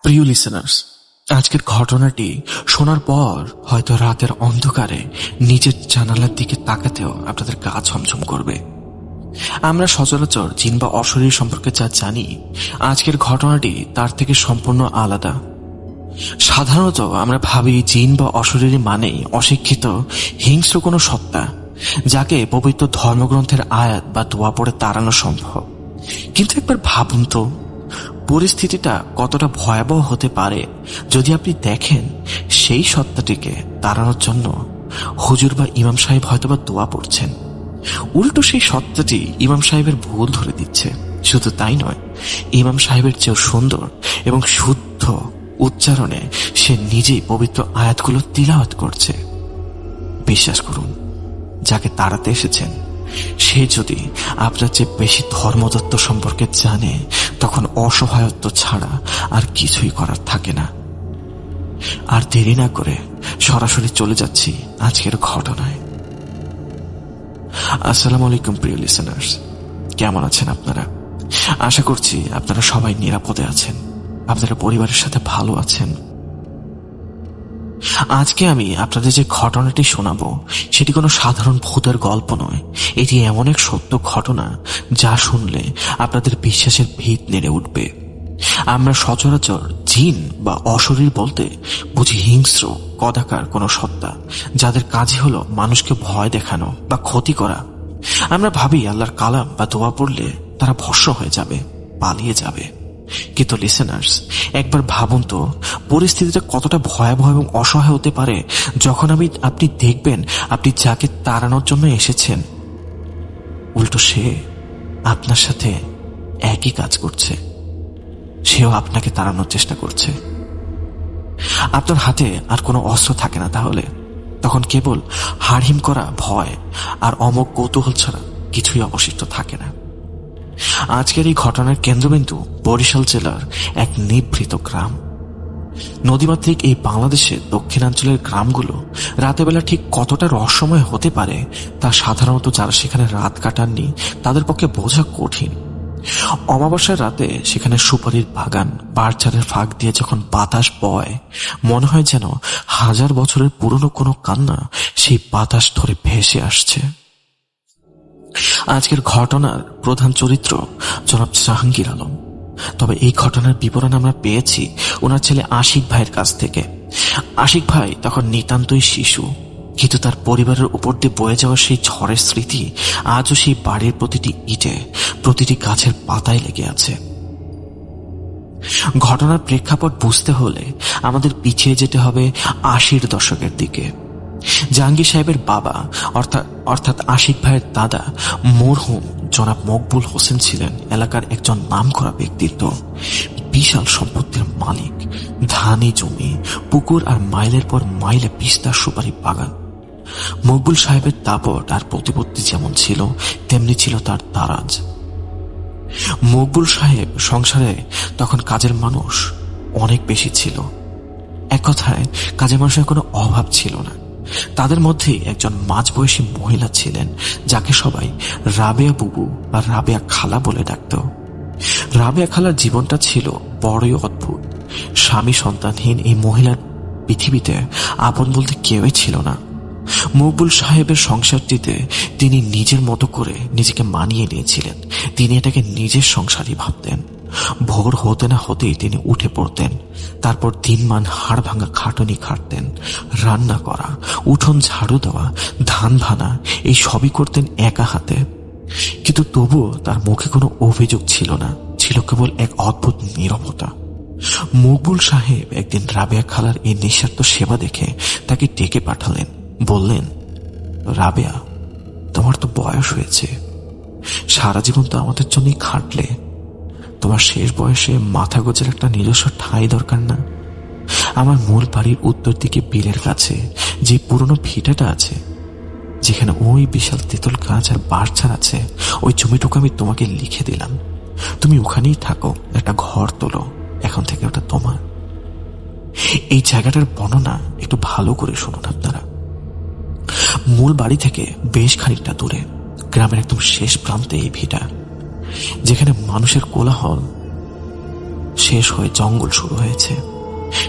প্রিয় লিসেনার্স, আজকের ঘটনাটি শোনার পর হয়তো রাতের অন্ধকারে নিজের জানালার দিকে তাকাতেও আপনাদের গা ছমছম করবে। আমরা সচরাচর জিন বা অশরীর সম্পর্কে যা জানি, আজকের ঘটনাটি তার থেকে সম্পূর্ণ আলাদা। সাধারণত আমরা ভাবি জিন বা অশরীরী মানেই অশিক্ষিত, হিংস্র কোনো সত্তা, যাকে পবিত্র ধর্মগ্রন্থের আয়াত বা দোয়া পড়ে তাড়ানো সম্ভব। কিন্তু একবার ভাবুন তো, পরিস্থিতিটা কতটা ভয়াবহ হতে পারে যদি আপনি দেখেন সেই সত্তাটিকে তাড়ানোর জন্য হুজুর বা ইমাম সাহেব হয়তোবা দোয়া পড়ছেন। উল্টো সেই সত্তাটি ইমাম সাহেবের ভুল ধরে দিচ্ছে। শুধু তাই নয়, ইমাম সাহেবের চেয়েও সুন্দর এবং শুদ্ধ উচ্চারণে সে নিজেই পবিত্র আয়াতগুলো তিলাওয়াত করছে। বিশ্বাস করুন, যাকে তাড়াতে এসেছেন সে যদি আপনার চেয়ে বেশি ধর্মতত্ত্ব সম্পর্কে জানে, তখন অসহায়ত্ব ছাড়া আর কিছুই করার থাকে না। আর দেরি না করে সরাসরি চলে যাচ্ছি আজকের ঘটনায়। আসসালামু আলাইকুম প্রিয় লিসেনার্স, কেমন আছেন আপনারা? আশা করছি আপনারা সবাই নিরাপদে আছেন, আপনারা পরিবারের সাথে ভালো আছেন। আজকে আমি আপনাদের যে ঘটনাটি শোনাবো সেটি কোনো সাধারণ ভূতের গল্প নয়। এটি এমন এক সত্য ঘটনা যা শুনলে আপনাদের বিশ্বাসের ভিত নেড়ে উঠবে। আমরা সচরাচর জিন বা অশরীর বলতে বুঝি হিংস্র কদাকার কোনো সত্তা, যাদের কাজই হলো মানুষকে ভয় দেখানো বা ক্ষতি করা। আমরা ভাবি আল্লাহর কালাম বা দোয়া পড়লে তারা ভস্ম হয়ে যাবে, পালিয়ে যাবে। কিন্তু লিসেনার্স, একবার ভাবুন তো, পরিস্থিতিটা কতটা ভয়াবহ এবং অসহায় হতে পারে যখন আপনি দেখবেন আপনি যাকে তাড়ানোর জন্য এসেছেন, উল্টো সে আপনার সাথে একই কাজ করছে। সেও আপনাকে তাড়ানোর চেষ্টা করছে। আপনার হাতে আর কোনো অস্ত্র থাকে না, তাহলে তখন কেবল হাড়হিম করা ভয় আর অমোঘ কৌতূহল ছাড়া কিছুই অবশিষ্ট থাকে না। আজকের এই ঘটনার কেন্দ্রবিন্দু বরিশাল জেলার এক নিভৃত গ্রাম। নদীমাতৃক এই বাংলাদেশের দক্ষিণাঞ্চলের গ্রামগুলো রাতেবেলা ঠিক কতটা রহস্যময় হতে পারে তা সাধারণত যারা সেখানে রাত কাটাননি তাদের পক্ষে বোঝা কঠিন। অমাবস্যার রাতে সেখানে সুপারির বাগান, বারচারের ফাঁক দিয়ে যখন বাতাস বয়, মনে হয় যেন হাজার বছরের পুরনো কোনো কান্না সেই বাতাস ধরে ভেসে আসছে। আজকের ঘটনার প্রধান চরিত্র জনাব জাহাঙ্গীর আলম। তবে এই ঘটনার বিবরণ আমরা পেয়েছি ওনার ছেলে আশিক ভাইয়ের কাছ থেকে। আশিক ভাই তখন নিতান্তই শিশু, কিন্তু তার পরিবারের উপর দিয়ে বয়ে যাওয়া সেই ঝড়ের স্মৃতি আজও সেই বাড়ির প্রতিটি ইটে, প্রতিটি গাছের পাতায় লেগে আছে। ঘটনার প্রেক্ষাপট বুঝতে হলে আমাদের পিছিয়ে যেতে হবে 80-র দশকের দিকে। জাহাঙ্গীর সাহেবের বাবা অর্থাৎ আশিক ভাইয়ের দাদা মরহুম জনাব মকবুল হোসেন ছিলেন এলাকার একজন নামকরা ব্যক্তিত্ব। বিশাল সম্পত্তির মালিক, ধানি জমি, পুকুর আর মাইলের পর মাইলে পিস্তা সুপারি বাগান। মকবুল সাহেবের দাপট আর প্রতিপত্তি যেমন ছিল, তেমনি ছিল তার দারাজ। মকবুল সাহেব সংসারে তখন কাজের মানুষ অনেক বেশি ছিল। এক কথায় কাজের মানুষের কোনো অভাব ছিল না। তাদের মধ্যে একজন মাঝবয়সী মহিলা ছিলেন যাকে সবাই রাবেয়া বুবু বা রাবেয়া খালা বলে ডাকত। রাবেয়া খালার জীবনটা ছিল বড়ই অদ্ভুত। স্বামী সন্তানহীন এই মহিলার পৃথিবীতে আপন বলতে কেউই ছিল না। মকবুল সাহেবের সংসারটিতে তিনি নিজের মতো করে নিজেকে মানিয়ে নিয়েছিলেন। তিনি এটাকে নিজের সংসারই ভাবতেন। ভোর হতে না হতেই তিনি উঠে পড়তেন, তারপর দিনমান হাড় ভাঙা খাটুনি খাটতেন। রান্না করা, উঠোন ঝাড়ু দেওয়া, ধান ভানা, এই সবই করতেন একা হাতে। কিন্তু তবুও তার মুখে কোনো অভিযোগ ছিল না, ছিল কেবল এক অদ্ভুত নীরবতা। মকবুল সাহেব একদিন রাবেয়া খালার এই নিঃস্বার্থ সেবা দেখে তাকে ডেকে পাঠালেন। বললেন, রাবেয়া, তোমার তো বয়স হয়েছে, সারা জীবন তো আমাদের জন্যই খাটলে, তোমার শেষ বয়সে মাথা গোজের একটা নিজস্ব ঠাঁই দরকার না? আমার মূল বাড়ির উত্তর দিকে বিলের কাছে যে পুরনো ভিটাটা আছে, যেখানে ওই বিশাল তেঁতুল গাছ আর বারছার আছে, ওই জমিটুকু আমি তোমাকে লিখে দিলাম। তুমি ওখানেই থাকো, একটা ঘর তোলো, এখন থেকে ওটা তোমার। এই জায়গাটার বর্ণনা একটু ভালো করে শুনুন আপনারা। মূল বাড়ি থেকে বেশ খানিকটা দূরে, গ্রামের একদম শেষ প্রান্তে এই ভিটা, যেখানে মানুষের কোলাহল শেষ হয়ে জঙ্গল শুরু হয়েছে।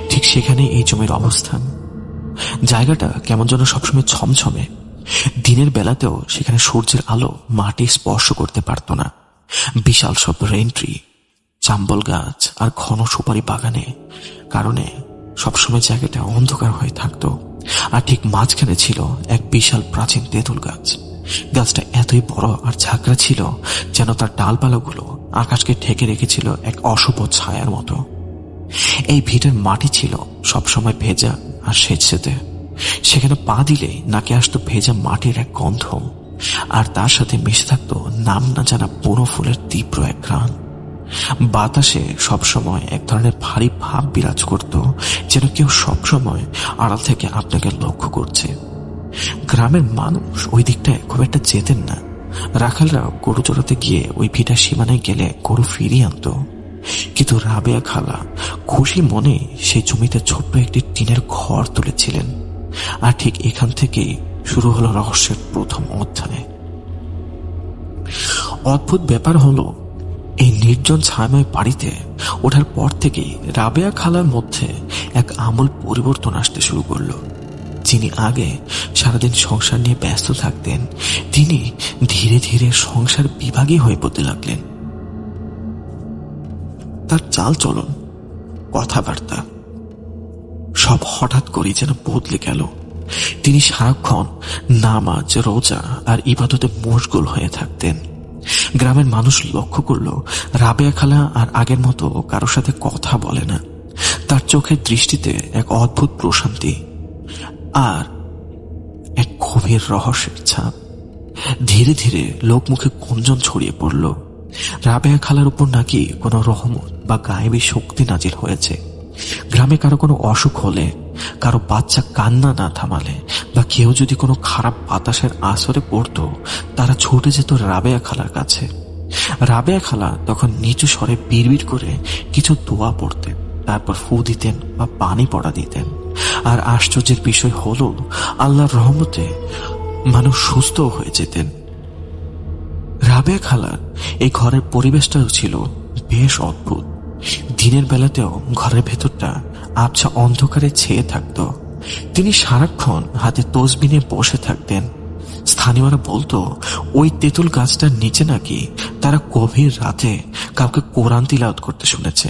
ঠিক সেখানে এই জমির অবস্থান। জায়গাটা কেমন যেন সবসময় ছমছমে। দিনের বেলাতেও সেখানে সূর্যের আলো মাটি স্পর্শ করতে পারত না। বিশাল সব রেইন ট্রি, চাম্বল গাছ আর ঘন সুপারি বাগানে কারণে সবসময় জায়গাটা অন্ধকার হয়ে থাকত। আর ঠিক মাঝখানে ছিল এক বিশাল প্রাচীন তেঁতুল গাছ। গাছটা এতই বড় আর ঝাঁকড়া ছিল যেন তার ডালপালাগুলো আকাশকে ঢেকে রেখেছিল এক অশুভ ছায়ার মতো। এই ভিটের মাটি ছিল সবসময় ভেজা আর সেচেতে। সেখানে পা দিলে নাকে আসতো ভেজা মাটির এক গন্ধ, আর তার সাথে মিশে থাকতো নাম না জানা বুনো ফুলের তীব্র এক ঘ্রাণ। বাতাসে সবসময় এক ধরনের ভারী ভাব বিরাজ করত, যেন কেউ সবসময় আড়াল থেকে আপনাকে লক্ষ্য করছে। গ্রামের মানুষ ওই দিকটায় খুব একটা যেতেন না। রাখালরা গরু চড়াতে গিয়ে ওই ভিটা সীমানায় গেলে গরু ফিরিয়ে আনত। কিন্তু রাবেয়া খালা খুশি মনে সেই জমিতে ছোট্ট একটি টিনের ঘর তুলেছিলেন। আর ঠিক এখান থেকেই শুরু হলো রহস্যের প্রথম অধ্যায়। অদ্ভুত ব্যাপার হলো, এই নির্জন ছায়াময় বাড়িতে ওঠার পর থেকেই রাবেয়া খালার মধ্যে এক আমূল পরিবর্তন আসতে শুরু করলো। যিনি আগে সারাদিন সংসার নিয়ে ব্যস্ত থাকতেন, তিনি ধীরে ধীরে সংসার বিভাগী হয়ে পড়তে লাগলেন। তার চাল চলন, কথাবার্তা সব হঠাৎ করে যেন বদলে গেল। তিনি সারাক্ষণ নামাজ, রোজা আর ইবাদতে মশগুল হয়ে থাকতেন। গ্রামের মানুষ লক্ষ্য করল রাবেয়া খালা আর আগের মতো কারোর সাথে কথা বলে না। তার চোখের দৃষ্টিতে এক অদ্ভুত প্রশান্তি আর এক গভীর রহস্যের ছাপ। ধীরে ধীরে লোকমুখে গুঞ্জন ছড়িয়ে পড়ল, রাবেয়া খালার উপর নাকি কোনো রহমত বা গায়েবী শক্তি নাজিল হয়েছে। গ্রামে কারো কোনো অসুখ হলে, কারো বাচ্চা কান্না না থামালে বা কেউ যদি কোনো খারাপ বাতাসের আসরে পড়তো, তারা ছুটে যেত রাবেয়া খালার কাছে। রাবেয়া খালা তখন নিচু স্বরে বিড়বিড় করে কিছু দোয়া পড়তেন, তারপর ফু দিতেন বা পানি পড়া দিতেন। আর আশ্চর্যের বিষয় হলো, আল্লাহর রহমতে মানুষ সুস্থ হয়ে যেতেন। রাবেয়া খালার এই ঘরের পরিবেশটাও ছিল বেশ অদ্ভুত। দিনের বেলাতেও ঘরের ভেতরটা আবছা অন্ধকারে ছেয়ে থাকত। তিনি সারাক্ষণ হাতে তসবিহ নিয়ে বসে থাকতেন। স্থানীয়রা বলতো ওই তেঁতুল গাছটার নিচে নাকি তারা গভীর রাতে কাউকে কোরআন তিলাওয়াত করতে শুনেছে।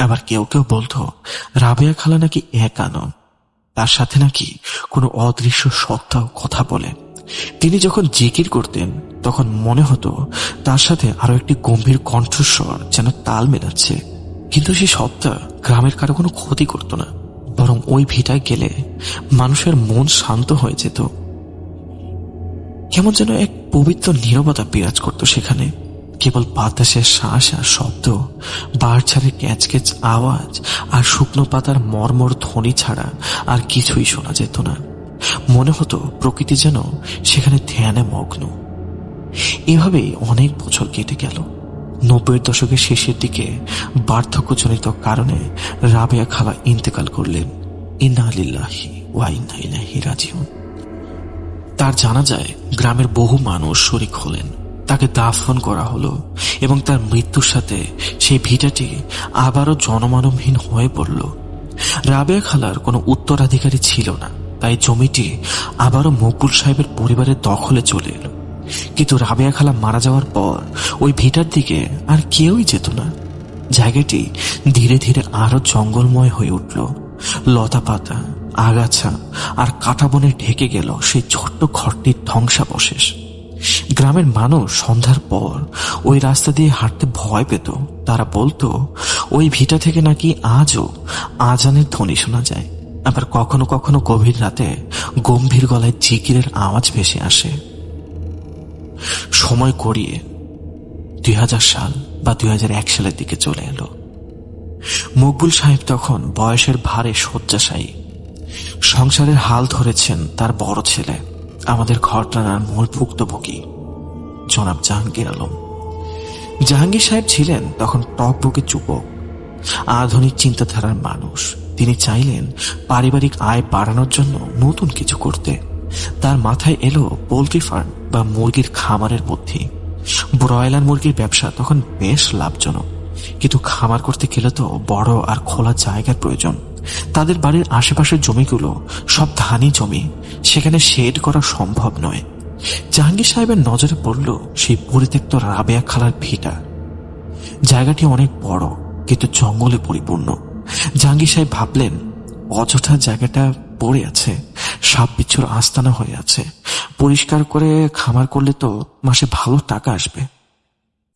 আবার কেউ কেউ বলতো রাবেয়া খালা নাকি একা নন, তার সাথে নাকি কোনো অদৃশ্য সত্তাও কথা বলে। তিনি যখন জিকির করতেন তখন মনে হতো তার সাথে আরো একটি গম্ভীর কণ্ঠস্বর যেন তাল মেলাচ্ছে। কিন্তু সেই সত্তা গ্রামের কারো কোনো ক্ষতি করত না, বরং ওই ভিটায় গেলে মানুষের মন শান্ত হয়ে যেত। কেমন যেন এক পবিত্র নীরবতা বিরাজ করত সেখানে। কেবল বাতাসের শ্বাস আর শব্দ, বাড়ছাড়ের ক্যাচক্যাচ আওয়াজ আর শুকনো পাতার মর্মর ধ্বনি ছাড়া আর কিছুই শোনা যেত না। মনে হতো প্রকৃতি যেন সেখানে ধ্যানে মগ্ন। এভাবেই অনেক বছর কেটে গেল। 90-এর দশকের শেষের দিকে বার্ধক্যজনিত কারণে রাবেয়া খালা ইন্তেকাল করলেন। ইন্না লিল্লাহি ওয়া ইন্না ইলাইহি রাজিউন। তার জানাজায় গ্রামের বহু মানুষ শরীক হলেন। তাকে দাফন করা হলো এবং তার মৃত্যুর সাথে সেই ভিটাটি আবারও জনমানবহীন হয়ে পড়ল। রাবেয়া খালার কোনো উত্তরাধিকারী ছিল না, তাই জমিটি আবারও মকবুল সাহেবের পরিবারের দখলে চলে এলো। কিন্তু রাবেয়া খালা মারা যাওয়ার পর ওই ভিটার দিকে আর কেউই যেত না। জায়গাটি ধীরে ধীরে আরো জঙ্গলময় হয়ে উঠল। লতা পাতা, আগাছা আর কাঁটা বনে ঢেকে গেল সেই ছোট্ট ঘরটির ধ্বংসাবশেষ। গ্রামের মানুষ সন্ধ্যার পর ওই রাস্তা দিয়ে হাঁটতে ভয় পেত। তারা বলতো ওই ভিটা থেকে নাকি আজও আজানের ধ্বনি শোনা যায়। আবার কখনো কখনো গভীর রাতে গম্ভীর গলায় জিকিরের আওয়াজ ভেসে আসে। সময় গড়িয়ে 2000 সাল বা 2001 সালের দিকে চলে এলো। মকবুল সাহেব তখন বয়সের ভারে শয্যাশায়ী। সংসারের হাল ধরেছেন তার বড় ছেলে, আমাদের ঘরটানার মূল ভুক্তভোগী জনাব জাহাঙ্গীর আলম। জাহাঙ্গীর সাহেব ছিলেন তখন টকবকে যুবক, আধুনিক চিন্তাধারার মানুষ। তিনি চাইলেন পারিবারিক আয় বাড়ানোর জন্য নতুন কিছু করতে। তার মাথায় এলো পোল্ট্রি ফার্ম বা মুরগির খামারের বুদ্ধি। ব্রয়লার মুরগির ব্যবসা তখন বেশ লাভজনক। কিন্তু খামার করতে গেলে তো বড় আর খোলা জায়গার প্রয়োজন। তাদের বাড়ির আশেপাশের জমিগুলো সব ধানি জমি, সেখানে শেড করা সম্ভব নয়। জাহাঙ্গীর সাহেবের নজরে পড়ল সেই পরিত্যক্ত রাবেয়া খালার ভিটা। জায়গাটি অনেক বড়, কিন্তু জঙ্গলে পরিপূর্ণ। জাহাঙ্গীর সাহেব ভাবলেন, অযথা জায়গাটা পড়ে আছে, সাপ বিচ্ছুর আস্তানা হয়ে আছে, পরিষ্কার করে খামার করলে তো মাসে ভালো টাকা আসবে।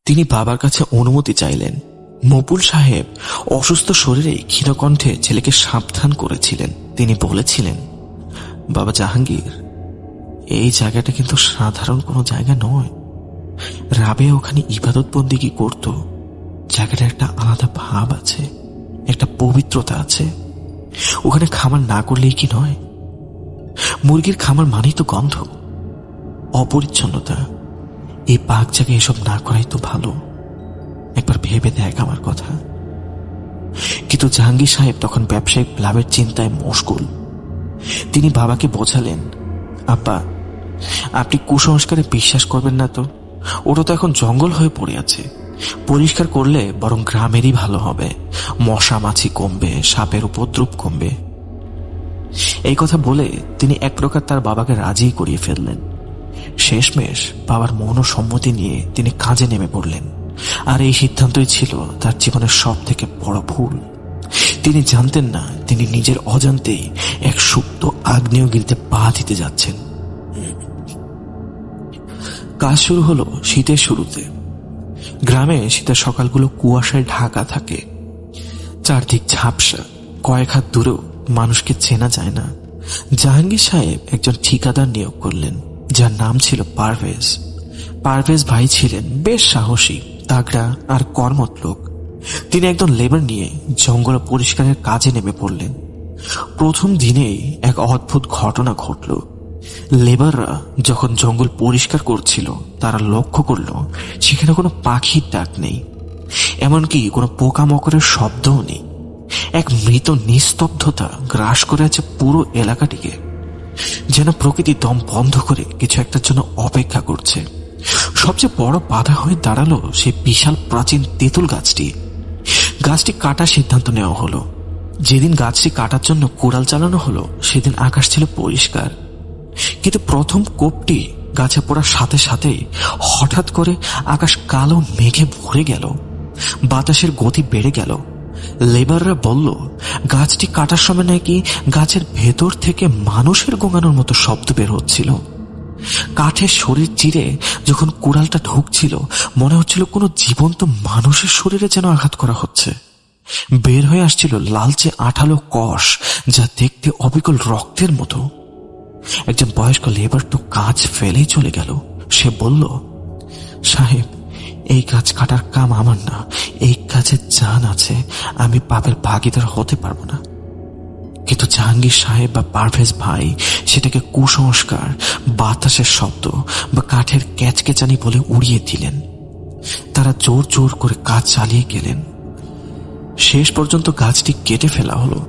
তিনি বাবার কাছে অনুমতি চাইলেন। মপুল সাহেব অসুস্থ শরীরে ক্ষীণকণ্ঠে ছেলেকে সাবধান করেছিলেন। তিনি বলেছিলেন, বাবা জাহাঙ্গীর, এই জায়গাটা কিন্তু সাধারণ কোনো জায়গা নয়। রাবেয়া ওখানে ইবাদত বন্দেগী করত। জায়গাটা একটা আলাদা ভাব আছে, একটা পবিত্রতা আছে। ওখানে খামার না করলেই কি নয়? মুরগির খামার মানেই তো গন্ধ, অপরিচ্ছন্নতা। এই পাক জায়গায় এসব না করাই তো ভালো। একবার ভেবে দেখ আমার কথা। কিন্তু জাহাঙ্গীর সাহেব তখন ব্যবসায়িক লাভের চিন্তায় মশগুল। তিনি বাবাকে বোঝালেন, আব্বা, আপনি কুসংস্কারে বিশ্বাস করবেন না তো। ওটা তো এখন জঙ্গল হয়ে পড়ে আছে। পরিষ্কার করলে বরং গ্রামেরই ভালো হবে। মশা মাছি কমবে, সাপের উপদ্রব কমবে। এই কথা বলে তিনি এক প্রকার তার বাবাকে রাজি করিয়ে ফেললেন। শেষমেশ বাবার মনোসম্মতি নিয়ে তিনি কাজে নেমে পড়লেন। আর এই সিদ্ধান্তই ছিল তার জীবনের সব থেকে বড় ভুল। তিনি জানতেন না তিনি নিজের অজান্তেই এক সুপ্ত আগ্নেয়গিরিতে পা দিতে যাচ্ছেন। কাজ শুরু হলো শীতের শুরুতে। গ্রামে শীতের সকালগুলো কুয়াশায় ঢাকা থাকে। চারদিক ঝাপসা, কয়েক হাত দূরেও মানুষকে চেনা যায় না। জাহাঙ্গীর সাহেব একজন ঠিকাদার নিয়োগ করলেন, যার নাম ছিল পারভেজ। পারভেজ ভাই ছিলেন বেশ সাহসী, তাগড়া আর কর্মঠ লোক। তিনি একজন লেবার নিয়ে জঙ্গল পরিষ্কারের কাজে নেমে পড়লেন। প্রথম দিনেই এক অদ্ভুত ঘটনা ঘটল। লেবাররা যখন জঙ্গল পরিষ্কার করছিল, তারা লক্ষ্য করল সেখানে কোনো পাখির ডাক নেই, এমনকি কোনো পোকামাকড়ের শব্দও নেই। এক মৃত নিস্তব্ধতা গ্রাস করে আছে পুরো এলাকাটিকে, যেন প্রকৃতি দম বন্ধ করে কিছু একটার জন্য অপেক্ষা করছে। সবচেয়ে বড় বাধা হয়ে দাঁড়ালো সেই বিশাল প্রাচীন তেঁতুল গাছটি। গাছটি কাটার সিদ্ধান্ত নেওয়া হলো। যেদিন গাছটি কাটার জন্য কুড়াল চালানো হলো, সেদিন আকাশ ছিল পরিষ্কার। কিন্তু প্রথম কোপটি গাছে পড়ার সাথে সাথেই হঠাৎ করে আকাশ কালো মেঘে ভরে গেল। বাতাসের গতি বেড়ে গেল। লেবাররা বলল, গাছটি কাটার সময় নাকি গাছের ভেতর থেকে মানুষের গোঙানোর মতো শব্দ বের হচ্ছিল। কাঠের শরীর চিরে যখন কুড়ালটা ঢুকছিল, মনে হচ্ছিল কোনো জীবন্ত মানুষের শরীরে যেন আঘাত করা হচ্ছে। বের হয়ে আসছিল লালচে আঠালো কষ, যা দেখতে অবিকল রক্তের মতো। একজন বয়স্ক লেবার তো কাজ ফেলেই চলে গেল। সে বলল, সাহেব, এই গাছ কাটার কাম আমার না। এই কাজে জান আছে, আমি পাপের ভাগীদার হতে পারবো না। কিন্তু জাহাঙ্গীর সাহেব বা পারভেজ ভাই সেটাকে কুসংস্কার, বাতাসের শব্দ বা কাঠের ক্যাচকেচানি বলে উড়িয়ে দিলেন। তারা জোর জোর করে কাজ চালিয়ে গেলেন। শেষ পর্যন্ত গাছটি কেটে ফেলা হলো।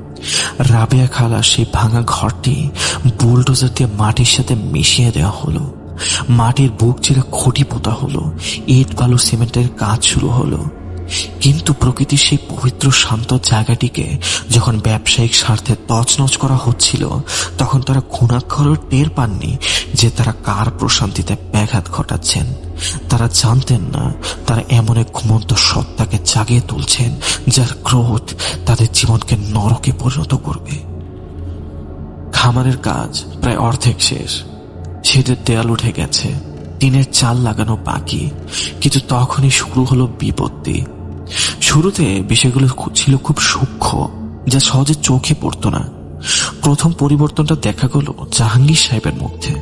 রাবেয়া খালা সেই ভাঙা ঘরটি বুলডোজার দিয়ে মাটির সাথে মিশিয়ে দেওয়া হলো। মাটির বুক চিরে খুঁটি পোতা হলো। ইট বালু সিমেন্টের কাজ শুরু হলো। কিন্তু প্রকৃতির সেই পবিত্র শান্ত জায়গাটিকে যখন ব্যবসায়িক স্বার্থে তছনছ করা হচ্ছিল, তখন তারা ঘুণাক্ষরেও টের পাননি যে তারা কার প্রশান্তিতে ব্যাঘাত ঘটাচ্ছেন। তারা জানতেন না তারা এমন এক ঘুমন্ত সত্তাকে জাগিয়ে তুলছেন, যার ক্রোধ তাদের জীবনকে নরকে পরিণত করবে। খামারের কাজ প্রায় অর্ধেক শেষ। ছেদের দেয়াল উঠে গেছে, টিনের চাল লাগানো বাকি। কিন্তু তখনই শুরু হলো বিপত্তি। শুরুতে বিষয়গুলো ছিল খুব সূক্ষ্ম, যা সহজে চোখে পড়তো না। প্রথম পরিবর্তনটা দেখা গেল জাহাঙ্গীর সাহেবের মধ্যে।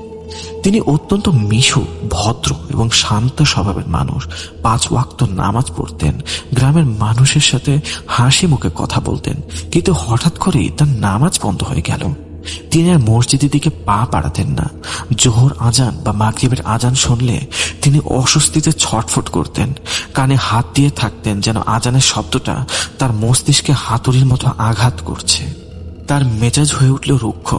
তিনি অত্যন্ত মিশুক, ভদ্র এবং শান্ত স্বভাবের মানুষ। 5 ওয়াক্ত নামাজ পড়তেন, গ্রামের মানুষের সাথে হাসি মুখে কথা বলতেন। কিন্তু হঠাৎ করেই তার নামাজ বন্ধ হয়ে গেল। তিনি আর মসজিদের দিকে পা বাড়াতেন না। জোহর আজান বা মাগরিবের আজান শুনলে তিনি অস্বস্তিতে ছটফট করতেন। কানে হাত দিয়ে থাকতেন, যেন আজানের শব্দটা তার মস্তিষ্কে হাতুড়ির মতো আঘাত করছে। তার মেজাজ হয়ে উঠল রুক্ষ।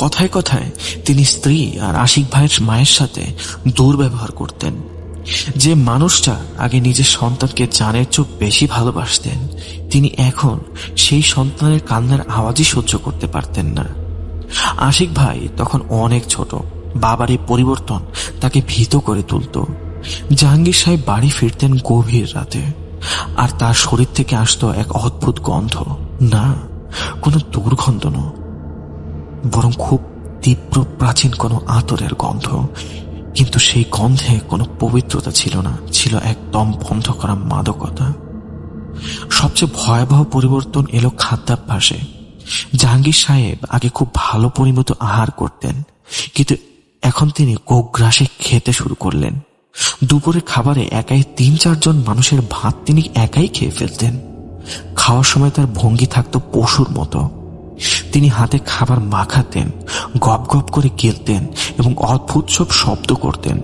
কথায় কথায় তিনি স্ত্রী আর আশিক ভাইয়ের মায়ের সাথে দুর্ব্যবহার করতেন। যে মানুষটা আগে নিজের সন্তানকে জানের চেয়ে বেশি ভালোবাসতেন, তিনি এখন সেই সন্তানের কান্নার আওয়াজই সহ্য করতে পারতেন না। আশিক ভাই তখন অনেক ছোট। বাবার এই পরিবর্তন তাকে ভীত করে তুলত। জাহাঙ্গীর সাহেব বাড়ি ফিরতেন গভীর রাতে, আর তার শরীর থেকে আসতো এক অদ্ভুত গন্ধ। না, কোনো দুর্গন্ধ নয়, বরং খুব তীব্র প্রাচীন কোনো আতরের গন্ধ। কিন্তু সেই গন্ধে কোনো পবিত্রতা ছিল না, ছিল একদম বন্ধ করা মাদকতা। সবচেয়ে ভয়াবহ পরিবর্তন এলো খাদ্যাভ্যাসে। জাহাঙ্গীর সাহেব আগে খুব ভালো পরিমিত আহার করতেন, কিন্তু এখন তিনি গোগ্রাসে খেতে শুরু করলেন। দুপুরের খাবারে একাই ৩-৪ জন মানুষের ভাত তিনি একাই খেয়ে ফেলতেন। খাওয়ার সময় তার ভঙ্গি থাকতো পশুর মতো। তিনি হাতে খাবার মাখাতেন, গপ গপ করে গিলতেন এবং অদ্ভুত সব শব্দ করতেন।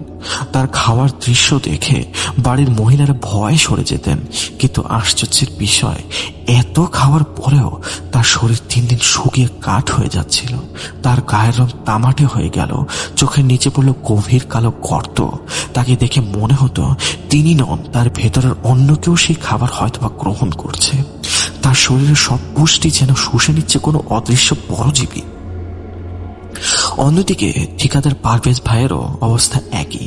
তার খাওয়ার দৃশ্য দেখে বাড়ির মহিলারা ভয়ে সরে যেতেন। কিন্তু আশ্চর্যের বিষয়, এত খাওয়ার পরেও তার শরীর দিন দিন শুকিয়ে কাঠ হয়ে যাচ্ছিল। তার গায়ের রং তামাটে হয়ে গেল, চোখের নিচে পড়ল গভীর কালো গর্ত। তাকে দেখে মনে হতো তিনি নন, তার ভেতরের অন্য কেউ সেই খাবার হয়তোবা গ্রহণ করছে। তার শরীরের সব পুষ্টি যেন শুষে নিচ্ছে কোনো অদৃশ্য পরজীবী। অন্যদিকে ঠিকাদার পারভেজ ভাইয়েরও অবস্থা একই।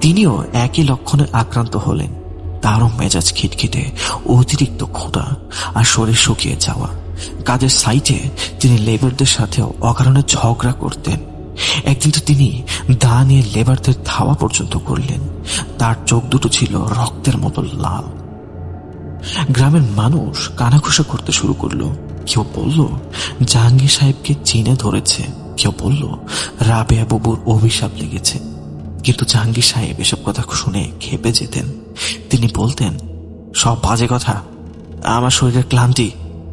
তিনিও একই লক্ষণে আক্রান্ত হলেন। তারও মেজাজ খিটখিটে, অতিরিক্ত ক্ষুধা আর শরীর শুকিয়ে যাওয়া। কাজের সাইটে তিনি লেবারদের সাথেও অকারণে ঝগড়া করতেন। একদিন তো তিনি দা নিয়ে লেবারদের ধাওয়া পর্যন্ত করলেন। তার চোখ দুটো ছিল রক্তের মতো লাল। গ্রামের মানুষ কানাঘুষা করতে শুরু করলো। কেউ বলল জাহাঙ্গীর সাহেবকে চিনে ধরেছে, কেউ বলল রাবেয়া বাবুর অভিশাপ লেগেছে। কিন্তু জাহাঙ্গীর সাহেব এসব কথা শুনে খেপে যেতেন। তিনি বলতেন, সব বাজে কথা, আমার শরীরের ক্লান্তি,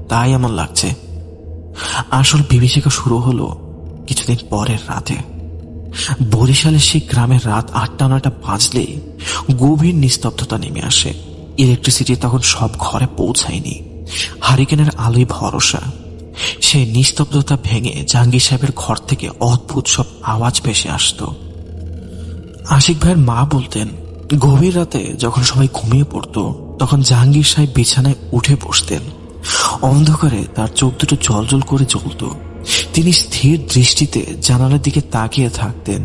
তাই এমন লাগছে। আসল বিভীষিকা শুরু হলো কিছুদিন পরের রাতে। বরিশালের সেই গ্রামের রাত ৮টা-৯টা বাজলেই গভীর নিস্তব্ধতা নেমে আসে। ইলেকট্রিসিটি তখন সব ঘরে পৌঁছায়নি। হারিকেনের আলোয় ভরসা। সেই নিস্তব্ধতা ভেঙে জাহাঙ্গীর সাহেবের ঘর থেকে অদ্ভুত সব আওয়াজ ভেসে আসত। আশিক ভাইয়ের মা বলতেন, গভীর রাতে যখন সবাই ঘুমিয়ে পড়ত, তখন জাহাঙ্গীর সাহেব বিছানায় উঠে বসতেন। অন্ধকারে তার চোখ দুটো জলজল করে জ্বলত। তিনি স্থির দৃষ্টিতে জানালার দিকে তাকিয়ে থাকতেন।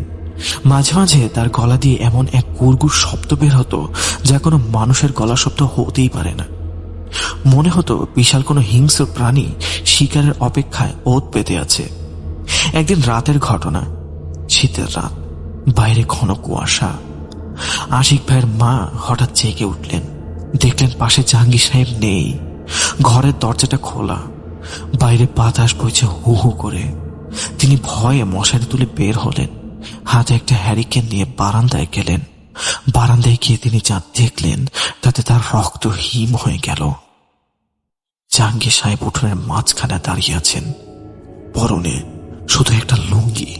মাঝে মাঝে তার গলা দিয়ে এমন এক গুড়গুড় শব্দ বের হতো, যা কোনো মানুষের গলা শব্দ হতেই পারে না। মনে হতো বিশাল কোনো হিংস্র প্রাণী শিকারের অপেক্ষায় ওত পেতে আছে। একদিন রাতের ঘটনা। শীতের রাত, বাইরে ঘন কুয়াশা। আশিক ভাইয়ের মা হঠাৎ জেগে উঠলেন। দেখলেন পাশে জাহাঙ্গীর সাহেব নেই। ঘরের দরজাটা খোলা, বাইরে বাতাস বইছে হু হু করে। তিনি ভয়ে মশারি তুলে বের হলেন। হাতে একটা হ্যারিকেন নিয়ে বারান্দায় গেলেন। বারান্দায় গিয়ে তিনি যা দেখলেন তাতে তার রক্ত হিম হয়ে গেল। জাহাঙ্গীর সাহেব উঠোনের মাঝখানে দাঁড়িয়ে আছেন, পরনে শুধু একটা লুঙ্গি,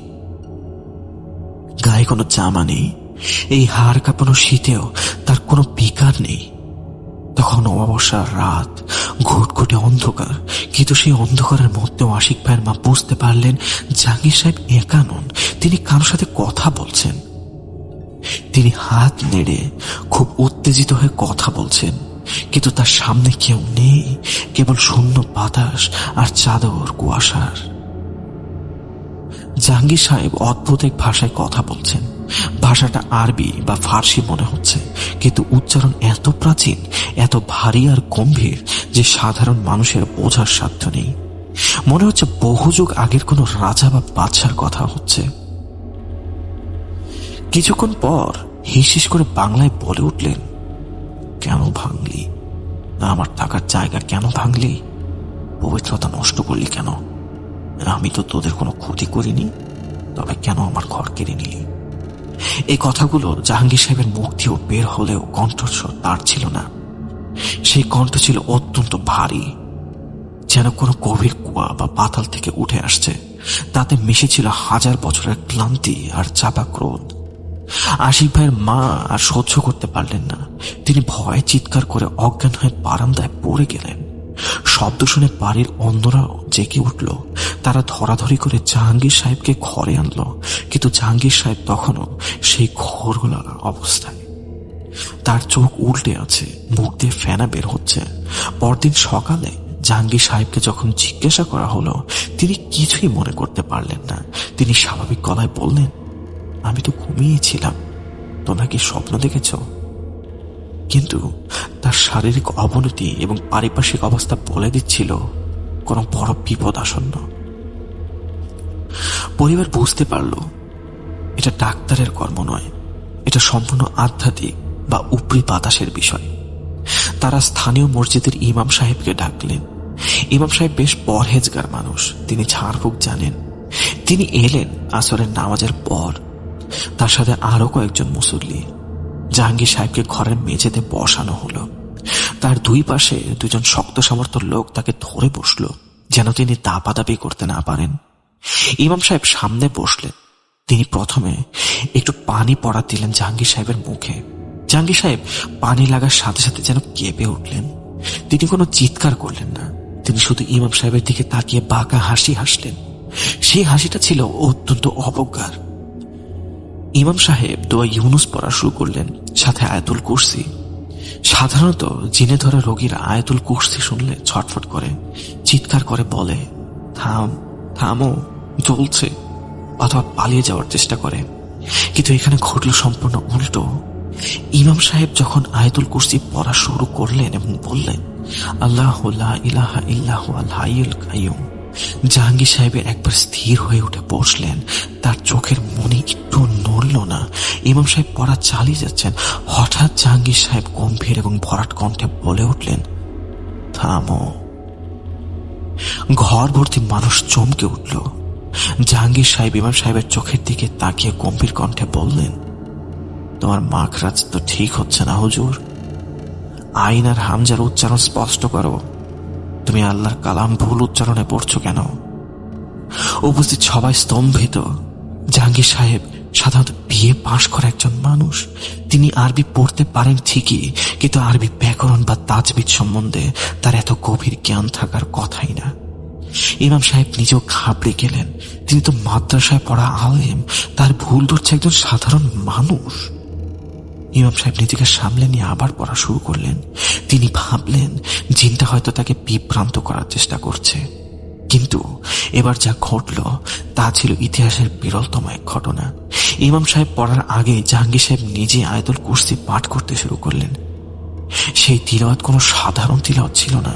গায়ে কোনো জামা নেই। এই হাড় কাঁপানো শীতেও তার কোনো বিকার নেই। তখন অমাবস্যার রাত, ঘুটঘুটে অন্ধকার। কিন্তু সেই অন্ধকারের মধ্যেও আশিক ভাইয়ের মা বুঝতে পারলেন জাহাঙ্গীর সাহেব একা নন, তিনি কারোর সাথে কথা বলছেন। তিনি হাত নেড়ে খুব উত্তেজিত হয়ে কথা বলছেন, কিন্তু তার সামনে কেউ নেই, কেবল শূন্য বাতাস আর চাদর কুয়াশার। জাহাঙ্গীর সাহেব অদ্ভুত এক ভাষায় কথা বলছেন। ভাষাটা আরবি বা ফার্সি মনে হচ্ছে, কিন্তু উচ্চারণ এত প্রাচীন, এত ভারী আর গম্ভীর যে সাধারণ মানুষের বোঝার সাধ্য নেই। মনে হচ্ছে বহু যুগ আগের কোনো রাজা বা বাদশার কথা হচ্ছে। কিছুক্ষণ পর হিসিস করে বাংলায় বলে উঠলেন, কেন ভাঙলি? না, আমার থাকার জায়গা কেন ভাঙলি? পবিত্রতা নষ্ট করলি কেন? আমি তো তোদের কোনো ক্ষতি করিনি, তবে কেন আমার ঘর কেড়ে নিলি? এই কথাগুলো জাহাঙ্গীর সাহেবের মুখ দিয়েও বের হলেও কণ্ঠস্বর তার ছিল না। সেই কণ্ঠ ছিল অত্যন্ত ভারী, যেন কোনো গভীর কুয়া বা পাতাল থেকে উঠে আসছে। তাতে মিশেছিল হাজার বছরের ক্লান্তি আর চাপা ক্রোধ। আশিক ভাইয়ের মা আর সহ্য করতে পারলেন না। তিনি ভয়ে চিৎকার করে অজ্ঞান হয়ে বারান্দায় পড়ে গেলেন। শব্দ শুনে বাড়ির অন্যরাও জেগে উঠল। তারা ধরাধরি করে জাহাঙ্গীর সাহেবকে ঘরে আনলো, কিন্তু জাহাঙ্গীর সাহেব তখনও সেই ঘোরগোলা অবস্থায়। তার চোখ উল্টে আছে, মুখ দিয়ে ফেনা বের হচ্ছে। পরদিন সকালে জাহাঙ্গীর সাহেবকে যখন জিজ্ঞাসা করা হলো, তিনি কিছুই মনে করতে পারলেন না। তিনি স্বাভাবিক গলায় বললেন, আমি তো ঘুমিয়েছিলাম, তোমরা কি স্বপ্ন দেখেছ? কিন্তু তার শারীরিক অবনতি এবং পারিপার্শ্বিক অবস্থা বলে দিচ্ছিল কোনো বড় বিপদ আসন্ন। পরিবার বুঝতে পারল এটা ডাক্তারের কর্ম নয়, এটা সম্পূর্ণ আধ্যাত্মিক বা উপরি বাতাসের বিষয়। তারা স্থানীয় মসজিদের ইমাম সাহেবকে ডাকলেন। ইমাম সাহেব বেশ পরহেজগার মানুষ, তিনি ঝাড়ফুঁক জানেন। তিনি এলেন আসরের নামাজের পর। তার সাথে আরো কয়েকজন মুসল্লি। জাহাঙ্গীর সাহেবকে ঘরের মেঝেতে বসানো হলো। তার দুই পাশে দুজন শক্ত সামর্থ্য লোক তাকে ধরে বসলো, যেন তিনি দাপাদাপি করতে না পারেন। ইমাম সাহেব সামনে বসলেন। তিনি প্রথমে একটু পানি পড়া দিলেন জাহাঙ্গীর সাহেবের মুখে। জাহাঙ্গীর সাহেব পানি লাগার সাথে সাথে যেন কেঁপে উঠলেন। তিনি কোনো চিৎকার করলেন না, তিনি শুধু ইমাম সাহেবের দিকে তাকিয়ে বাঁকা হাসি হাসলেন। সেই হাসিটা ছিল অত্যন্ত অবজ্ঞার। ইমাম সাহেব দোয়া ইউনুস পড়া শুরু করলেন, সাথে আয়াতুল কুরসি। সাধারণত জিনে ধরা রোগীরা আয়াতুল কুরসি শুনলে ছটফট করে, চিৎকার করে বলে, থাম, থামো, জ্বলছে, অথবা পালিয়ে যাওয়ার চেষ্টা করে। কিন্তু এখানে ঘটল সম্পূর্ণ উল্টো। ইমাম সাহেব যখন আয়াতুল কুরসি পড়া শুরু করলেন এবং বললেন, আল্লাহু লা ইলাহা ইল্লাহু আল হাইয়ুল কাইয়ুম, জাহাঙ্গীর সাহেব একবার স্থির হয়ে উঠে বসলেন। তার চোখের মনি একটু নড়ল না। ইমাম সাহেব পড়া চালিয়ে যাচ্ছেন। হঠাৎ জাহাঙ্গীর সাহেব গম্ভীর এবং ভরাট কণ্ঠে বলে উঠলেন, থামো। ঘর ভর্তি মানুষ চমকে উঠল। জাহাঙ্গীর সাহেব ইমাম সাহেবের চোখের দিকে তাকিয়ে গম্ভীর কণ্ঠে বললেন, তোমার মাখরাজ তো ঠিক হচ্ছে না হুজুর। আইন আর হামজার উচ্চারণ স্পষ্ট করো। তুমি আল্লাহর কালাম ভুল উচ্চারণে পড়ছো কেন? উপস্থিত সবাই স্তম্ভিত। জাহাঙ্গীর সাহেব সাধারণত বিএ পাশ করা একজন মানুষ। তিনি আরবি পড়তে পারেন ঠিকই, কিন্তু আরবি ব্যাকরণ বা তাজবিদ সম্বন্ধে তার এত গভীর জ্ঞান থাকার কথাই না। ইমাম সাহেব নিজেও ঘাবড়ে গেলেন। তিনি তো মাদ্রাসায় পড়া আলেম, তার ভুল ধরছে একজন সাধারণ মানুষ। ইমাম সাহেব নিজেকে সামলে নিয়ে আবার পড়া শুরু করলেন। তিনি ভাবলেন জিনটা হয়তো তাকে বিভ্রান্ত করার চেষ্টা করছে। কিন্তু এবার যা ঘটল তা ছিল ইতিহাসের বিরলতম এক ঘটনা। ইমাম সাহেব পড়ার আগে জাহাঙ্গীর সাহেব নিজে আয়াতুল কুরসি পাঠ করতে শুরু করলেন। সেই তিলাওয়াত কোনো সাধারণ তিলাওয়াত ছিল না।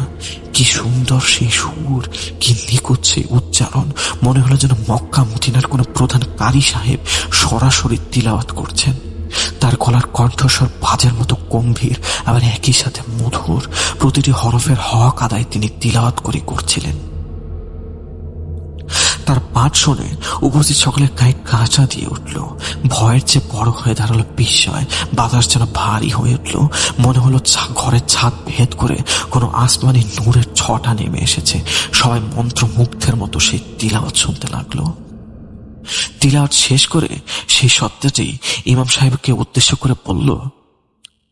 কি সুন্দর সেই সুর, কি নিখুঁত সেই উচ্চারণ। মনে হলো যেন মক্কা মদিনার কোনো প্রধান কারি সাহেব সরাসরি তিলাওয়াত করছেন। তার গলার কণ্ঠস্বর বাজের মতো গম্ভীর, আবার একই সাথে মধুর। প্রতিটি হরফের হক আদায় তিনি তিলাওয়াত করে করছিলেন। তার পাঠ শুনে উপস্থিত সকলের গায়ে কাঁচা দিয়ে উঠল। ভয়ের চেয়ে বড় হয়ে দাঁড়ালো বিস্ময়। বাতাস যেন ভারী হয়ে উঠল। মনে হলো ঘরের ছাদ ভেদ করে কোনো আসমানি নূরের ছটা নেমে এসেছে। সবাই মন্ত্রমুগ্ধের মতো সেই তিলাওয়াত শুনতে লাগলো। তিলাওয়াত শেষ করে সেই সত্তাটি ইমাম সাহেবকে উদ্দেশ্য করে বলল,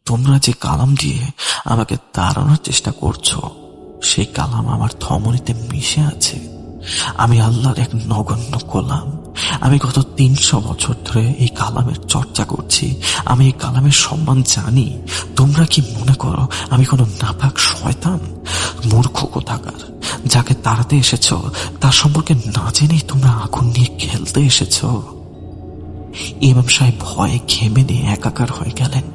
তোমরা যে কালাম দিয়ে আমাকে তাড়ানোর চেষ্টা করছো, সেই কালাম আমার ধমনীতে মিশে আছে। আমি আল্লাহর এক নগণ্য গোলাম। আমি গত 300 বছর ধরে এই কালামের চর্চা করছি। আমি এই কালামের সম্মান জানি। তোমরা কি মনে করো আমি কোনো নাপাক শয়তান? মূর্খ কোথাকার! যাকে তাড়াতে এসেছ তার সম্পর্কে না জেনেই তোমরা আগুন নিয়ে খেলতে এসেছ। ইমাম সাহেব ভয়ে ঘেমে নিয়ে একাকার হয়ে গেলেন।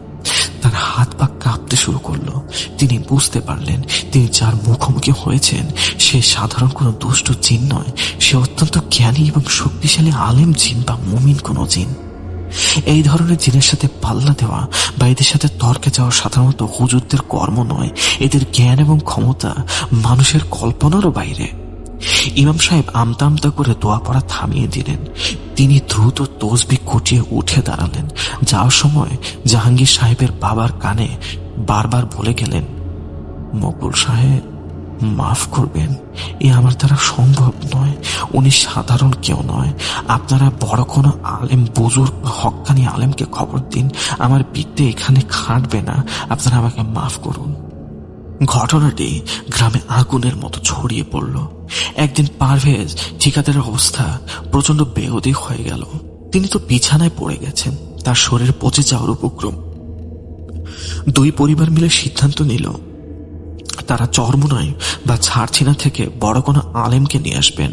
তার হাত পা কাঁপতে শুরু করলো। তিনি বুঝতে পারলেন তিনি যার মুখোমুখি হয়েছেন সে সাধারণ কোনো দুষ্ট জিন নয়, সে অত্যন্ত জ্ঞানী এবং শক্তিশালী আলেম জিন বা মুমিন কোনো জিন। এই ধরনের জিনের সাথে পাল্লা দেওয়া বা এদের সাথে তর্কে যাওয়া সাধারণত হুজুরদের কর্ম নয়। এদের জ্ঞান এবং ক্ষমতা মানুষের কল্পনারও বাইরে। ইমাম সাহেব আমতা আমতা করে দোয়া পড়া থামিয়ে দিলেন। তিনি দ্রুত তসবিহ কুটিয়ে উঠে দাঁড়ালেন। যাওয়ার সময় জাহাঙ্গীর সাহেবের বাবার কানে বারবার বলে গেলেন, মকবুল সাহেব, মাফ করবেন, এ আমার দ্বারা সম্ভব নয়। উনি সাধারণ কেউ নয়। আপনারা বড় কোনো আলেম, বুজুর্গ বা হক্কানি আলেমকে খবর দিন। আমার বিদ্যে এখানে খাটবে না। আপনারা আমাকে মাফ করুন। ঘটনাটি গ্রামে আগুনের মতো ছড়িয়ে পড়ল। একদিন পারভেজ ঠিকাদারের অবস্থা প্রচন্ড বেহদিক হয়ে গেল। তিনি তো বিছানায় পড়ে গেছেন, তার শরীর পচে যাওয়ার উপক্রম। দুই পরিবার মিলে সিদ্ধান্ত নিল তারা চরমোনাই বা ছাড়ছিনা থেকে বড় কোনো আলেমকে নিয়ে আসবেন।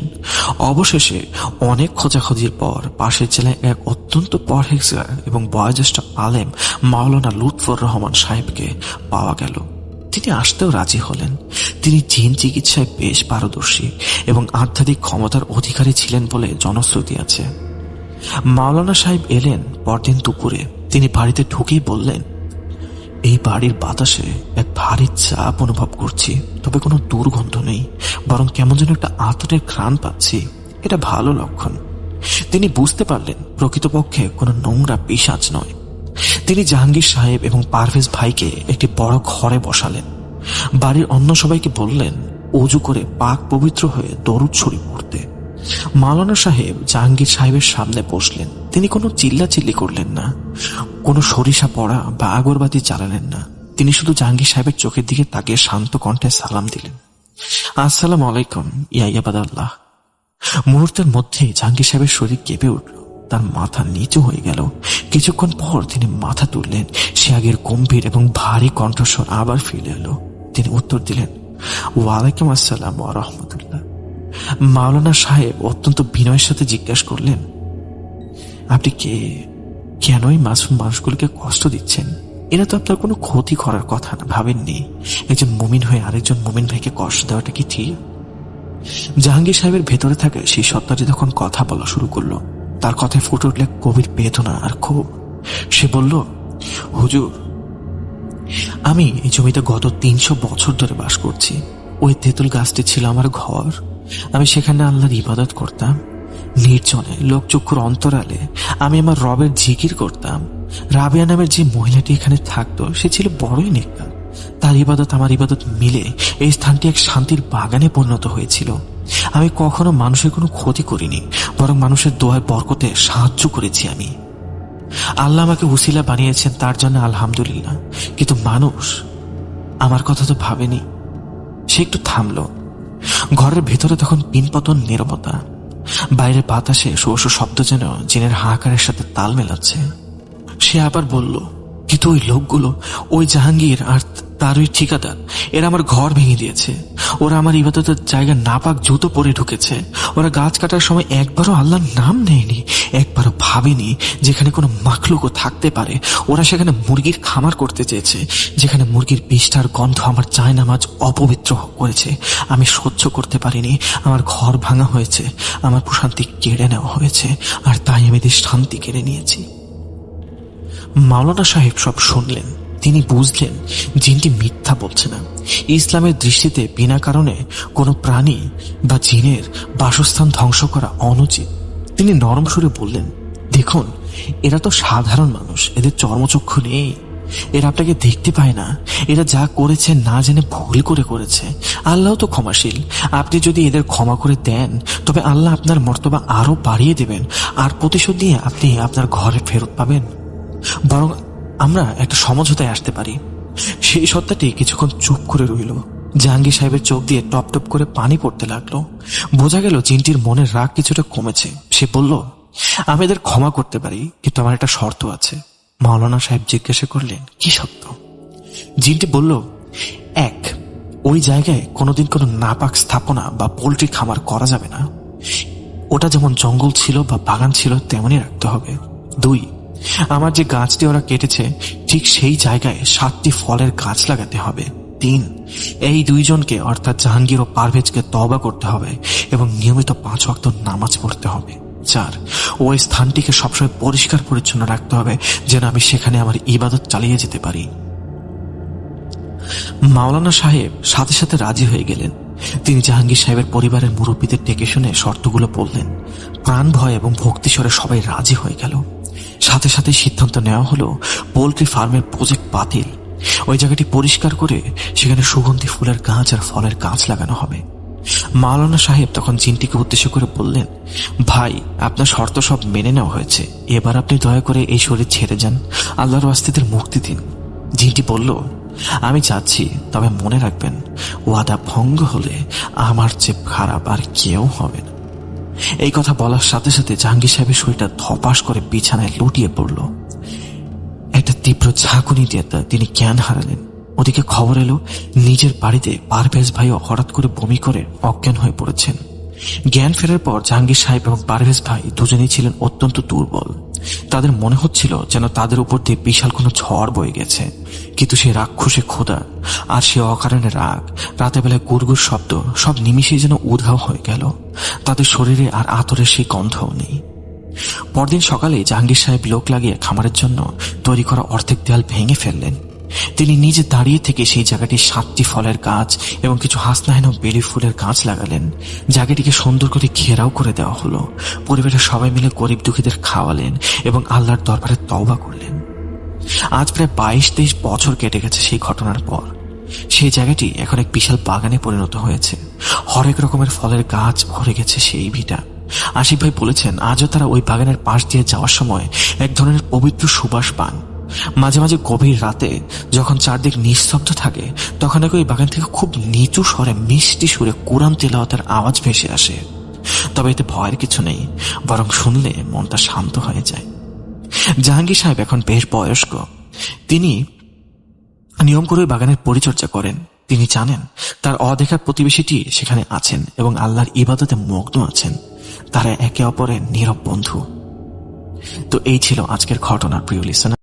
অবশেষে অনেক খোঁজাখুঁজির পর পাশের জেলায় এক অত্যন্ত পরহেজগার এবং বয়োজ্যেষ্ঠ আলেম মাওলানা লুৎফর রহমান সাহেবকে পাওয়া গেল। তিনি আসতেও রাজি হলেন। তিনি জিন চিকিৎসায় বেশ পারদর্শী এবং আধ্যাত্মিক ক্ষমতার অধিকারী ছিলেন বলে জনশ্রুতি আছে। মাওলানা সাহেব এলেন পরদিন দুপুরে। তিনি বাড়িতে ঢুকেই বললেন, এই বাড়ির বাতাসে এক ভারী চাপ অনুভব করছি, তবে কোনো দুর্গন্ধ নেই, বরং কেমন যেন একটা আতরের ঘ্রাণ পাচ্ছি। এটা ভালো লক্ষণ। তিনি বুঝতে পারলেন প্রকৃতপক্ষে কোনো নোংরা পিশাচ নয়। তিনি জাহাঙ্গীর সাহেব এবং পারভেজ ভাইকে একটি বড় ঘরে বসালেন। বাড়ির অন্য সবাইকে বললেন অজু করে পাক পবিত্র হয়ে দরুদ শরীফ পড়তে। মাওলানা সাহেব জাহাঙ্গীর সাহেবের সামনে বসলেন। তিনি কোনো চিল্লাচিল্লি করলেন না, কোনো সরিষা পড়া বা আগরবাতি জ্বালালেন না। তিনি শুধু জাহাঙ্গীর সাহেবের চোখের দিকে তাকিয়ে শান্ত কণ্ঠে সালাম দিলেন, আসসালামু আলাইকুম ইয়া ইবাদাল্লাহ। মুহূর্তের মধ্যেই জাহাঙ্গীর সাহেবের শরীর কেঁপে উঠল, তার মাথা নিচু হয়ে গেল। কিছুক্ষণ পর তিনি মাথা তুললেন। সে আগের গম্ভীর এবং ভারী কণ্ঠস্বর আবার ফিরে এলো। তিনি উত্তর দিলেন, ওয়ালাইকুম আসসালাম ওয়া রাহমাতুল্লাহ। মাওলানা সাহেব অত্যন্ত বিনয়ের সাথে জিজ্ঞাসা করলেন, আপনি কে? কেনই মাসুম মানুষগুলোকে কষ্ট দিচ্ছেন? এরা তো আপনার কোনো ক্ষতি করার কথা না, ভাবেননি? একজন মুমিন হয়ে আরেকজন মুমিন ভাইকে কষ্ট দেওয়াটা কি ঠিক? জাহাঙ্গীর সাহেবের ভেতরে থাকা সেই সত্তাটি তখন কথা বলা শুরু করলো। তার কথায় ফুটে উঠলে গভীর বেদনা আর ক্ষোভ। সে বলল, হুজুর, আমি এই জমিতে গত 300 বছর ধরে বাস করছি। ওই তেঁতুল গাছটি ছিল আমার ঘর। আমি সেখানে আল্লাহর ইবাদত করতাম। নির্জনে লোকচক্ষুর অন্তরালে আমি আমার রবের জিকির করতাম। রাবিয়া নামের যে মহিলাটি এখানে থাকতো সে ছিল বড়ই নেককার। তার ইবাদত আমার ইবাদত মিলে এই স্থানটি এক শান্তির বাগানে পরিণত হয়েছিল। আমি কখনো মানুষের কোনো ক্ষতি করিনি, বরং মানুষের দোয়ায় বরকতে সাহায্য করেছি। আমি আল্লাহ আমাকে উসিলা বানিয়েছেন, তার জন্য আলহামদুলিল্লাহ। কিন্তু মানুষ আমার কথা তো ভাবেনি। সে একটু থামলো। ঘরের ভেতরে তখন পিনপতন নীরবতা। বাইরে বাতাসে শো শো শব্দ যেন জিনের হাহাকারের সাথে তাল মেলাচ্ছে। সে আবার বলল, কিন্তু ওই লোকগুলো, ওই জাহাঙ্গীর আর তার ওই ঠিকাদার, এরা আমার ঘর ভেঙে দিয়েছে। ওরা আমার ইবাদতের জায়গা নাপাক জুতো পরে ঢুকেছে। ওরা গাছ কাটার সময় একবারও আল্লাহর নাম নেয়নি, একবারও ভাবেনি যেখানে কোনো মাখলুকও থাকতে পারে। ওরা সেখানে মুরগির খামার করতে চেয়েছে, যেখানে মুরগির বিষ্ঠার গন্ধ আমার জায়নামাজ অপবিত্র করেছে। আমি সহ্য করতে পারিনি। আমার ঘর ভাঙা হয়েছে, আমার প্রশান্তি কেড়ে নেওয়া হয়েছে, আর তাই আমি শান্তি কেড়ে নিয়েছি। মাওলানা সাহেব সব শুনলেন। তিনি বুঝলেন জিনটি মিথ্যা বলছে না। ইসলামের দৃষ্টিতে বিনা কারণে কোনো প্রাণী বা জিনের বাসস্থান ধ্বংস করা অনুচিত। তিনি নরম সুরে বললেন, দেখুন, এরা তো সাধারণ মানুষ, এদের চর্মচক্ষু নেই, এরা আপনাকে দেখতে পায় না। এরা যা করেছে না জেনে ভুল করে করেছে। আল্লাহ তো ক্ষমাশীল। আপনি যদি এদের ক্ষমা করে দেন তবে আল্লাহ আপনার মর্তবা আরো বাড়িয়ে দেবেন, আর প্রতিশোধ নিয়ে আপনি আপনার ঘরে ফেরত পাবেন। বরং আমরা একটা সমঝোতায় আসতে পারি। সেই সত্তাটি কিছুক্ষণ চুপ করে রইল। জাহাঙ্গীর সাহেবের চোখ দিয়ে টপ টপ করে পানি পড়তে লাগলো। বোঝা গেল জিনটির মনের রাগ কিছুটা কমেছে। সে বলল, আমি এদের ক্ষমা করতে পারি, কিন্তু আমার একটা শর্ত আছে। মাওলানা সাহেব জিজ্ঞাসা করলেন, কি শর্ত? জিনটি বলল, 1, ওই জায়গায় কোনোদিন কোনো নাপাক স্থাপনা বা পোল্ট্রি খামার করা যাবে না। ওটা যেমন জঙ্গল ছিল বা বাগান ছিল তেমনই রাখতে হবে। 2, আমার যে গাছটি ওরা কেটেছে ঠিক সেই জায়গায় 7টি ফলের গাছ লাগাতে হবে। 3, এই দুইজনকে অর্থাৎ জাহাঙ্গীর ও পারভেজকে তওবা করতে হবে এবং নিয়মিত 5 ওয়াক্ত নামাজ পড়তে হবে। 4, ওই স্থানটিকে সবসময় পরিষ্কার পরিচ্ছন্ন রাখতে হবে, যেন আমি সেখানে আমার ইবাদত চালিয়ে যেতে পারি। মাওলানা সাহেব সাথে সাথে রাজি হয়ে গেলেন। তিনি জাহাঙ্গীর সাহেবের পরিবারের মুরব্বীদের ডেকে শুনে শর্তগুলো বললেন। প্রাণ ভয় এবং ভক্তিস্বরে সবাই রাজি হয়ে গেল। সাথে সাথে সিদ্ধান্ত নেওয়া হলো পোল্ট্রি ফার্মের প্রজেক্ট বাতিল। ওই জায়গাটি পরিষ্কার করে সেখানে সুগন্ধি ফুলের গাছ আর ফলের গাছ লাগানো হবে। মাওলানা সাহেব তখন জিনটিকে উদ্দেশ্য করে বললেন, ভাই, আপনার শর্ত সব মেনে নেওয়া হয়েছে। এবার আপনি দয়া করে এই শরীর ছেড়ে যান, আল্লাহর ওয়াস্তেদের মুক্তি দিন। জিনটি বলল, আমি যাচ্ছি, তবে মনে রাখবেন, ওয়াদা ভঙ্গ হলে আমার চেয়ে খারাপ আর কেউ হবে না। এই কথা বলার সাথে সাথে জাহাঙ্গীর সাহেবের শরীরটা ধপাস করে বিছানায় লুটিয়ে পড়ল। একটা তীব্র ঝাঁকুনি দিয়ে তিনি জ্ঞান হারালেন। ওদিকে খবর এলো নিজের বাড়িতে পারভেজ ভাইও হঠাৎ করে বমি করে অজ্ঞান হয়ে পড়েছেন। জ্ঞান ফেরার পর জাহাঙ্গীর সাহেব এবং পারভেজ ভাই দুজনেই ছিলেন অত্যন্ত দুর্বল। তাদের মনে হচ্ছিল যেন তাদের উপর দিয়ে বিশাল কোনো ঝড় বয়ে গেছে। কিন্তু সে রাক্ষসে খোদা আর সে অকারণে রাগ, রাতে বেলায় গুড়গুড় শব্দ সব নিমিষেই যেন উধাও হয়ে গেল। তাদের শরীরে আর আতরের সেই গন্ধও নেই। পরদিন সকালে জাহাঙ্গীর সাহেব লোক লাগিয়ে খামারের জন্য তৈরি করা অর্ধেক দেয়াল ভেঙে ফেললেন। তিনি নিজে দাঁড়িয়ে থেকে সেই জায়গাটি 7টি ফলের গাছ এবং কিছু হাসনাহেনা বেলি ফুলের গাছ লাগালেন। জায়গাটিকে সুন্দর করে ঘেরাও করে দেওয়া হলো। পরিবারের সবাই মিলে গরিব দুঃখীদের খাওয়ালেন এবং আল্লাহর দরবারে তওবা করলেন। আজ প্রায় 22-23 বছর কেটে গেছে সেই ঘটনার পর। সেই জায়গাটি এখন এক বিশাল বাগানে পরিণত হয়েছে। হরেক রকমের ফলের গাছ ভরে গেছে সেই ভিটা। আশিক ভাই বলেছেন আজও তারা ওই বাগানের পাশ দিয়ে যাওয়ার সময় এক ধরনের পবিত্র সুবাস পান। মাঝে মাঝে গভীর রাতে যখন চারদিক নিস্তব্ধ থাকে তখন ওই বাগান থেকে খুব নিচু স্বরে মিষ্টি সুরে কোরআন তিলাওয়াতের আওয়াজ ভেসে আসে। তবে এতে ভয়ের কিছু নেই, বরং শুনলে মনটা শান্ত হয়ে যায়। জাহাঙ্গীর সাহেব এখন বেশ বয়স্ক। তিনি নিয়ম করে ওই বাগানের পরিচর্যা করেন। তিনি জানেন তার অদেখা প্রতিবেশীটি সেখানে আছেন এবং আল্লাহর ইবাদতে মগ্ন আছেন। তারা একে অপরের নীরব বন্ধু। তো এই ছিল আজকের ঘটনা, প্রিয় লিসেনার।